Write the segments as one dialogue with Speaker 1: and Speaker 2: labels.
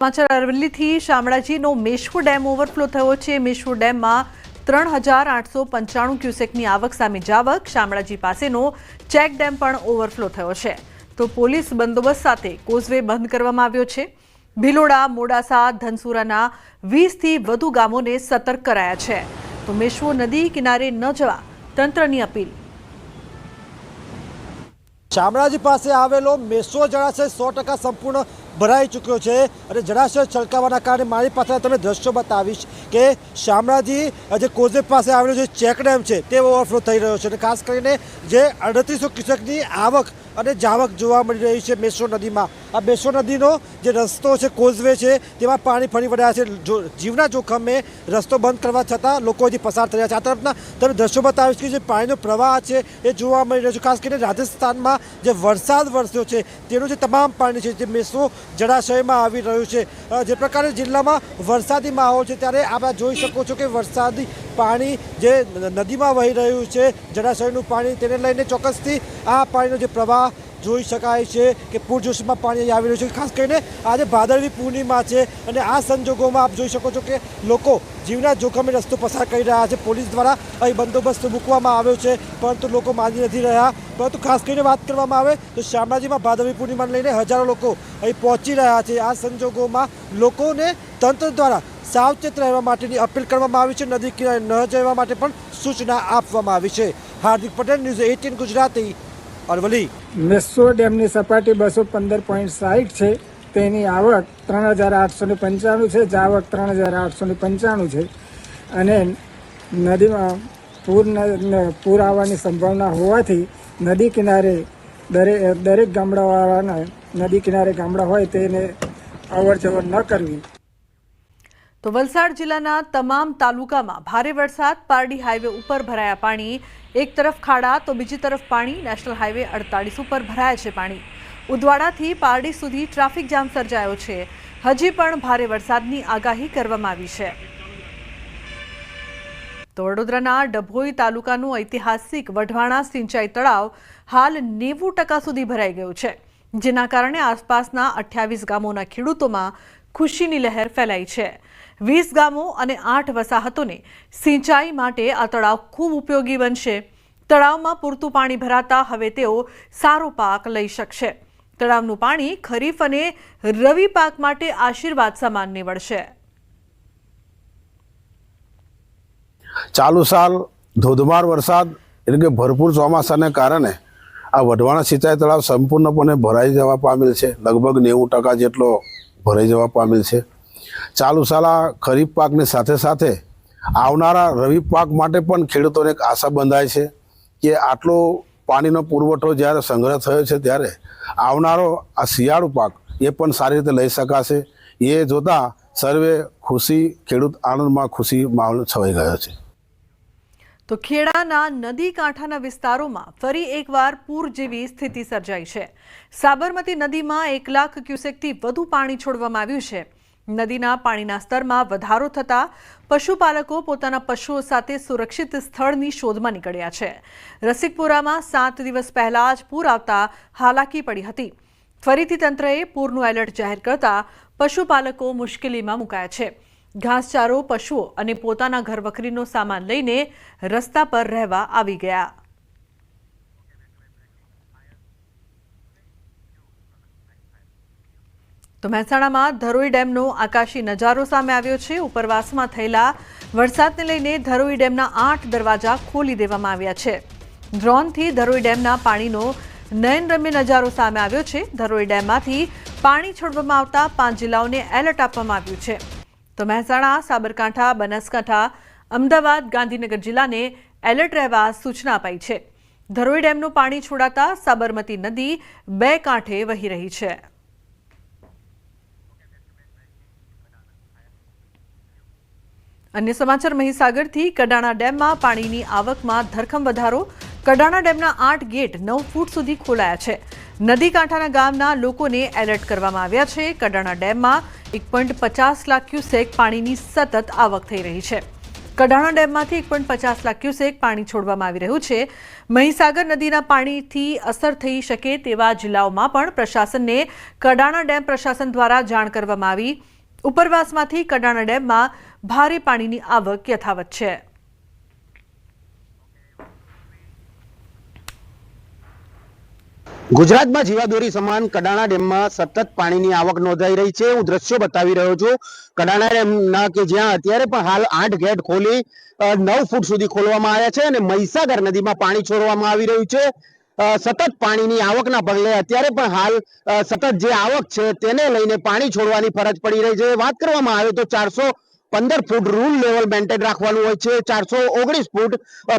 Speaker 1: समाचार अरवल्लीथी शामળાજીનો Meshwo dam overflow થયો છે। મેશ્વો ડેમમાં 3895 ક્યુસેકની આવક સામે જાવક। શામળાજી પાસેનો ચેક ડેમ પણ ઓવરફ્લો થયો છે તો પોલીસ બંદોબસ્ત સાથે કોઝવે બંધ કરવામાં આવ્યો છે। ભિલોડા, મોડાસા, ધનસુરાના 20 થી વધુ ગામોને સતર્ક કરાયા છે તો મેશ્વો નદી કિનારે ન જવા તંત્રની અપીલ।
Speaker 2: શામળાજી પાસે આવેલો મેશ્વો જળાશય 100% સંપૂર્ણ ભરાઈ ચૂક્યો છે અને જળાશય છલકાવાના કારણે મારી પાસે તમને દ્રશ્યો બતાવીશ કે શામળાજી જે કોઝવે પાસે આવેલો જે ચેક ડેમ છે તે ઓવરફ્લો થઈ રહ્યો છે અને ખાસ કરીને જે 3800 ક્યુસેકની આવક અને જાવક જોવા મળી રહી છે મેશ્વો નદીમાં। આ મેશ્વો નદીનો જે રસ્તો છે કોઝવે છે તેમાં પાણી ફરી વળ્યા છે। જીવના જોખમે રસ્તો બંધ કરવા છતાં લોકો હજી પસાર થયા છે। આ તરફના તમે દ્રશ્યો બતાવીશ કે જે પાણીનો પ્રવાહ છે એ જોવા મળી રહ્યો છે। ખાસ કરીને રાજસ્થાનમાં જે વરસાદ વરસ્યો છે તેનું જે તમામ પાણી છે જે મેશ્વો જળાશયમાં આવી રહ્યું છે। જે પ્રકારે જિલ્લામાં વરસાદી માહોલ છે ત્યારે આપ જોઈ શકો છો કે વરસાદી પાણી જે નદીમાં વહી રહ્યું છે જળાશયનું પાણી તેને લઈને ચોક્કસથી આ પાણીનો જે પ્રવાહ જોઈ શકાય છે કે પૂરજોશમાં પાણી આવી રહ્યું છે। ખાસ કરીને આજે ભાદરવી પૂર્ણિમા છે અને આ સંજોગોમાં આપ જોઈ શકો છો કે લોકો જીવના જોખમે રસ્તો પસાર કરી રહ્યા છે। પોલીસ દ્વારા અહીં બંદોબસ્ત મૂકવામાં આવ્યો છે પરંતુ લોકો માની નથી રહ્યા। પરંતુ ખાસ કરીને વાત કરવામાં આવે તો શામળાજીમાં ભાદરવી પૂર્ણિમાને લઈને હજારો લોકો અહીં પહોંચી રહ્યા છે। આ સંજોગોમાં લોકોને તંત્ર દ્વારા સાવચેત રહેવા માટેની અપીલ કરવામાં આવી છે। નદી કિનારે ન જવા માટે પણ સૂચના આપવામાં આવી છે। હાર્દિક પટેલ, ન્યૂઝ 18 ગુજરાતી, અરવલ્લી।
Speaker 3: મેશ્વો ડેમની સપાટી 215.60 છે। તેની આવક 3895 છે, જાવક 3895 છે અને નદીમાં પૂર આવવાની સંભાવના હોવાથી નદી કિનારે દરેક ગામડાવાળાના નદી કિનારે ગામડા હોય તેને અવરજવર ન કરવી।
Speaker 1: તો વલસાડ જિલ્લાના તમામ તાલુકામાં ભારે વરસાદ। પારડી હાઈવે ઉપર ભરાયા પાણી। એક તરફ ખાડા તો બીજી તરફ પાણી। નેશનલ હાઈવે 48 ઉપર ભરાયા છે પાણી। ઉદવાડાથી પારડી સુધી ટ્રાફિક જામ સર્જાયો છે। હજી પણ ભારે વરસાદની આગાહી કરવામાં આવી છે। તો વડોદરાના ડભોઈ તાલુકાનું ઐતિહાસિક વઢવાણા સિંચાઈ તળાવ હાલ 90% સુધી ભરાઈ ગયું છે જેના કારણે આસપાસના 28 ગામોના ખેડૂતોમાં ખુશીની લહેર ફેલાઈ છે। 20 ગામો અને 8 વસાહતોને સિંચાઈ માટે આ તળાવ ખૂબ ઉપયોગી બનશે। તળાવમાં પૂરતું પાણી ભરાતા હવે તેઓ સારો પાક લઈ શકશે। તળાવનું પાણી ખરીફ અને રવિ પાક માટે આશીર્વાદ સમાન નીવડશે।
Speaker 4: ચાલુ સાલ ધોધમાર વરસાદ એટલે કે ભરપૂર ચોમાસાને કારણે આ વઢવાણા સિંચાઈ તળાવ સંપૂર્ણપણે ભરાઈ જવા પામેલ છે। લગભગ 90% જેટલો ભરાઈ જવા પામેલ છે। ચાલુ સાલ આ ખરીફ પાકની સાથે સાથે આવનારા રવિ પાક માટે પણ ખેડૂતોને એક આશા બંધાય છે કે આટલો પાણીનો પુરવઠો જ્યારે સંગ્રહ થયો છે ત્યારે આવનારો આ શિયાળુ પાક એ પણ સારી રીતે લઈ શકાશે। એ જોતા સર્વે ખુશી, ખેડૂત આનંદમાં ખુશી માહોલ છવાઈ ગયો છે।
Speaker 1: તો ખેડાના નદી કાંઠાના વિસ્તારોમાં ફરી એકવાર પૂર જેવી સ્થિતિ સર્જાઈ છે। સાબરમતી નદીમાં 1 લાખ ક્યુસેકથી વધુ પાણી છોડવામાં આવ્યું છે। નદીના પાણીના સ્તરમાં વધારો થતા પશુપાલકો પોતાના પશુઓ સાથે સુરક્ષિત સ્થળની શોધમાં નીકળ્યા છે। રસિકપુરામાં 7 દિવસ પહેલા જ પૂર આવતા હાલાકી પડી હતી। ફરીથી તંત્રએ પૂરનું એલર્ટ જાહેર કરતા પશુપાલકો મુશ્કેલીમાં મુકાયા છે। ઘાસચારો, પશુઓ અને પોતાના ઘરવખરીનો સામાન લઈને રસ્તા પર રહેવા આવી ગયા। તો મહેસાણામાં ધરોઈ ડેમનો આકાશી નજારો સામે આવ્યો છે। ઉપરવાસમાં થયેલા વરસાદને લઈને ધરોઈ ડેમના 8 દરવાજા ખોલી દેવામાં આવ્યા છે। ડ્રોનથી ધરોઈ ડેમના પાણીનો નયનરમ્ય નજારો સામે આવ્યો છે। ધરોઈ ડેમમાંથી પાણી છોડવામાં આવતા 5 જિલ્લાઓને એલર્ટ આપવામાં આવ્યું છે। તો મહેસાણા, સાબરકાંઠા, બનાસકાંઠા, અમદાવાદ, ગાંધીનગર જિલ્લાને એલર્ટ રહેવા સૂચના અપાઈ છે। ધરોઈ ડેમનું પાણી છોડાતા સાબરમતી નદી 2 કાંઠે વહી રહી છે। અન્ય સમાચાર મહીસાગરથી કડાણા ડેમમાં પાણીની આવકમાં ધરખમ વધારો। કડાણા ડેમના 8 ગેટ 9 ફૂટ સુધી ખોલાયા છે। નદી કાંઠાના ગામના લોકોને એલર્ટ કરવામાં આવ્યા છે। કડાણા ડેમમાં 1.50 લાખ ક્યુસેક પાણીની સતત આવક થઈ રહી છે। કડાણા ડેમમાંથી 1.50 લાખ ક્યુસેક પાણી છોડવામાં આવી રહ્યું છે। મહીસાગર નદીના પાણીથી અસર થઈ શકે તેવા જિલ્લાઓમાં પણ પ્રશાસનને કડાણા ડેમ પ્રશાસન દ્વારા જાણ કરવામાં આવી। ઉપરવાસમાંથી કડાણા ડેમમાં ભારે પાણીની આવક યથાવત છે।
Speaker 5: ગુજરાતમાં જીવાદોરી સમાન કડાણા ડેમમાં સતત પાણીની આવક નોંધાઈ રહી છે। હું દ્રશ્યો બતાવી રહ્યો છું કડાણા ડેમના કે જ્યાં અત્યારે પણ હાલ 8 ગેટ ખોલી 9 ફૂટ સુધી ખોલવામાં આવ્યા છે અને મહીસાગર નદીમાં પાણી છોડવામાં આવી રહ્યું છે। સતત પાણીની આવકના પગલે અત્યારે પણ હાલ સતત જે આવક છે તેને લઈને પાણી છોડવાની ફરજ પડી રહી છે। વાત કરવામાં આવે તો 415 ફૂટ રૂલ લેવલ મેન્ટેન રાખવાનું હોય છે। 419 ફૂટ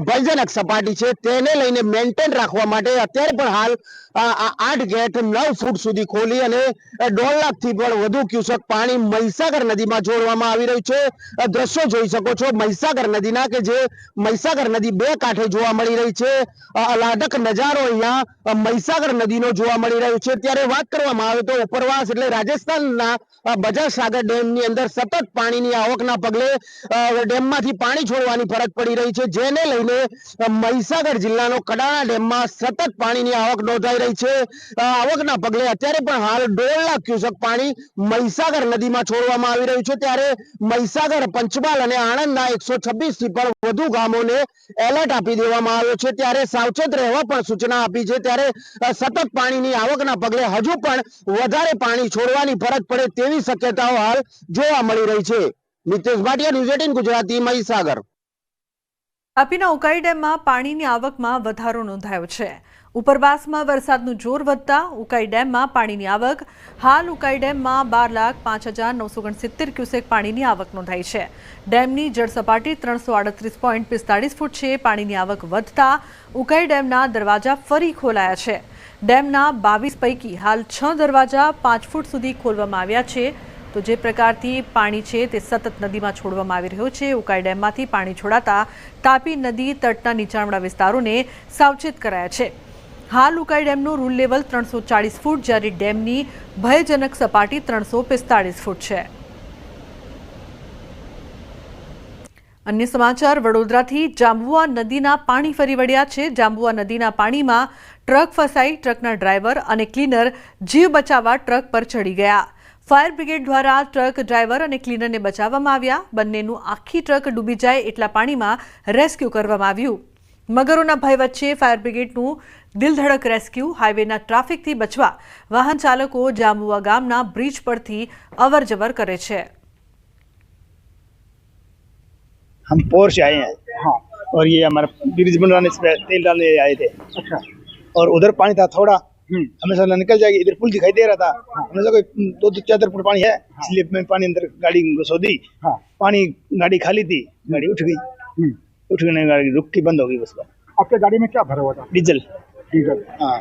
Speaker 5: ભયજનક સપાટી છે તેને લઈને મેન્ટેન રાખવા માટે અત્યારે પણ હાલ 8 ગેટ 9 ફૂટ સુધી ખોલી અને 1.5 લાખથી પણ વધુ ક્યુસેક પાણી મહીસાગર નદીમાં છોડવામાં આવી રહ્યું છે। દ્રશ્યો જોઈ શકો છો મહીસાગર નદીના કે જે મહીસાગર નદી બે કાંઠે જોવા મળી રહી છે। અલાઢક નજારો અહીંયા મહીસાગર નદીનો જોવા મળી રહ્યો છે। ત્યારે વાત કરવામાં આવે તો ઉપરવાસ એટલે રાજસ્થાનના બજાજ સાગર ડેમની અંદર સતત પાણીની આવકના પગલે ડેમમાંથી પાણી છોડવાની ફરજ પડી રહી છે જેને લઈને મહીસાગર જિલ્લાનો કડાણા ડેમમાં સતત પાણીની આવક નોંધાઈ રહી છે। આવકના પગલે અત્યારે પણ હાલ 1.5 લાખ ક્યુસેક પાણી મહીસાગર નદીમાં છોડવામાં આવી રહ્યું છે। ત્યારે મહીસાગર પંચમહાલ અને આણંદના 126 થી પણ વધુ ગામોને એલર્ટ આપી દેવામાં આવ્યો છે। ત્યારે સાવચેત રહેવા પણ સૂચના આપી છે। ત્યારે સતત પાણીની આવકના પગલે હજુ પણ વધારે પાણી છોડવાની ફરજ પડે તેવી શક્યતાઓ હાલ જોવા મળી રહી છે। નિતેશ ભાટિયા, ન્યૂઝ 18 ગુજરાતી, મહીસાગર।
Speaker 1: તાપીના ઉકાઈ ડેમમાં પાણીની આવકમાં વધારો નોંધાયો છે। ઉપરવાસમાં વરસાદનું જોર વધતા ઉકાઈ ડેમમાં પાણીની આવક હાલ ઉકાઈ ડેમમાં 12,05,969 ક્યુસેક પાણીની આવક નોંધાઈ છે। ડેમની જળ સપાટી 338.45 ફૂટ છે। પાણીની આવક વધતા ઉકાઈ ડેમના દરવાજા ફરી ખોલાયા છે। ડેમના 22 પૈકી હાલ 6 દરવાજા 5 ફૂટ સુધી ખોલવામાં આવ્યા છે। તો જે પ્રકારથી પાણી છે તે સતત નદીમાં છોડવામાં આવી રહ્યું છે। ઉકાઈ ડેમમાંથી પાણી છોડાતા તાપી નદી તટના નીચાણવાળા વિસ્તારોને સાવચેત કરાયા છે। હાલ ઉકાઈ ડેમનું રૂલ લેવલ 340 ફૂટ જ્યારે ડેમની ભયજનક સપાટી 345 ફૂટ છે। અન્ય સમાચાર વડોદરાથી જાંબુઆ નદીના પાણી ફરી વળ્યા છે। જાંબુઆ નદીના પાણીમાં ટ્રક ફસાઈ ટ્રકના ડ્રાઈવર અને ક્લીનર જીવ બચાવવા ટ્રક પર ચડી ગયા। ફાયર બ્રિગેડ દ્વારા ટ્રક ડ્રાઈવર અને ક્લીનરને બચાવવામાં આવ્યા। બંનેનું આખી ટ્રક ડૂબી જાય એટલા પાણીમાં રેસ્ક્યુ કરવામાં આવ્યું। મગરોના ભય વચ્ચે ફાયર બ્રિગેડનું દિલધડક રેસ્ક્યુ। હાઈવેના ટ્રાફિકથી બચવા વાહન ચાલકો જાંબુઆ ગામના બ્રિજ પરથી અવરજવર કરે છે।
Speaker 6: हम पोर से आए हैं। हाँ। और ये हमारा ब्रिज बनवाने से तेल डालने आए थे। अच्छा। और उधर पानी था थोड़ा, हमें सोचा निकल जाएगी, इधर पुल दिखाई दे रहा था। हमने सोचा 2-4 फुट पानी है, इसलिए मैं पानी अंदर गाड़ी घुसो दी। पानी गाड़ी खाली थी, गाड़ी उठ गई। उठ गई, गाड़ी रुकती बंद हो गई बस।
Speaker 3: आपके गाड़ी में क्या भरा हुआ था?
Speaker 6: डीजल।
Speaker 3: डीजल।
Speaker 6: हाँ।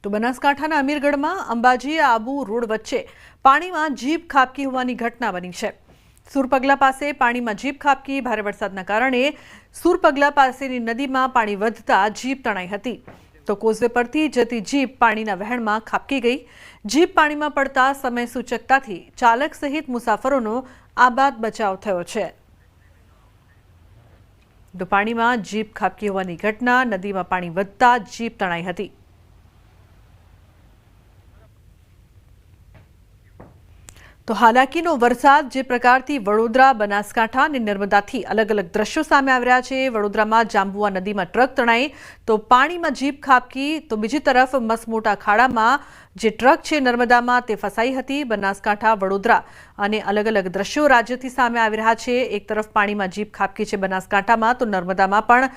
Speaker 1: તો બનાસકાંઠાના અમીરગઢમાં અંબાજી આબુ રોડ વચ્ચે પાણીમાં જીપ ખાબકી હોવાની ઘટના બની છે। સુરપગલા પાસે પાણીમાં જીપ ખાબકી। ભારે વરસાદના કારણે સુરપગલા પાસેની નદીમાં પાણી વધતા જીપ તણાઈ હતી। તો કોઝવે પરથી જતી જીપ પાણીના વહેણમાં ખાબકી ગઈ। જીપ પાણીમાં પડતા સમય સૂચકતાથી ચાલક સહિત મુસાફરોનો આબાદ બચાવ થયો છે। તો પાણીમાં જીપ ખાબકી હોવાની ઘટના, નદીમાં પાણી વધતા જીપ તણાઈ હતી। તો હાલાકીનો વરસાદ જે પ્રકારથી વડોદરા, બનાસકાંઠા અને નર્મદાથી અલગ અલગ દ્રશ્યો સામે આવી રહ્યા છે। વડોદરામાં જાંબુઆ નદીમાં ટ્રક તણાઈ તો પાણીમાં જીપ ખાબકી। તો બીજી તરફ મસમોટા ખાડામાં જે ટ્રક છે નર્મદામાં તે ફસાઈ હતી। બનાસકાંઠા, વડોદરા અને અલગ અલગ દ્રશ્યો રાજ્યથી સામે આવી રહ્યા છે। એક તરફ પાણીમાં જીપ ખાબકી છે બનાસકાંઠામાં, તો નર્મદામાં પણ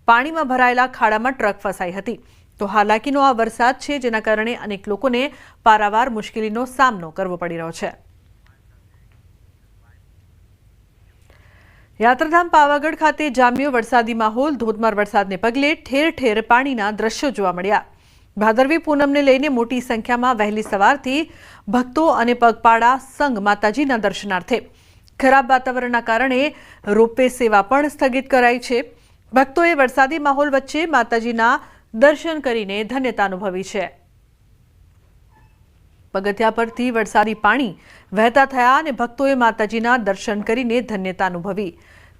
Speaker 1: પાણીમાં ભરાયેલા ખાડામાં ટ્રક ફસાઈ હતી। તો હાલાકીનો આ વરસાદ છે જેના કારણે અનેક લોકોને પારાવાર મુશ્કેલીનો સામનો કરવો પડી રહ્યો છે। યાત્રાધામ પાવાગઢ ખાતે જામ્યો વરસાદી માહોલ। ધોધમાર વરસાદને પગલે ઠેર ઠેર પાણીના દ્રશ્યો જોવા મળ્યા। ભાદરવી પૂનમને લઈને મોટી સંખ્યામાં વહેલી સવારથી ભક્તો અને પગપાળા સંઘ માતાજીના દર્શનાર્થે। ખરાબ વાતાવરણના કારણે રોપવે સેવા પણ સ્થગિત કરાઈ છે। ભક્તોએ વરસાદી માહોલ વચ્ચે માતાજીના દર્શન કરીને ધન્યતા અનુભવી છે। પગથિયા પરથી વરસાદી પાણી વહેતા થયા અને ભક્તોએ માતાજીના દર્શન કરીને ધન્યતા અનુભવી।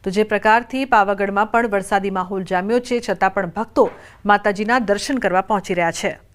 Speaker 1: તો જે પ્રકારથી પાવાગઢમાં પણ વરસાદી માહોલ જામ્યો છે, છતાં પણ ભક્તો માતાજીના દર્શન કરવા પહોંચી રહ્યા છે।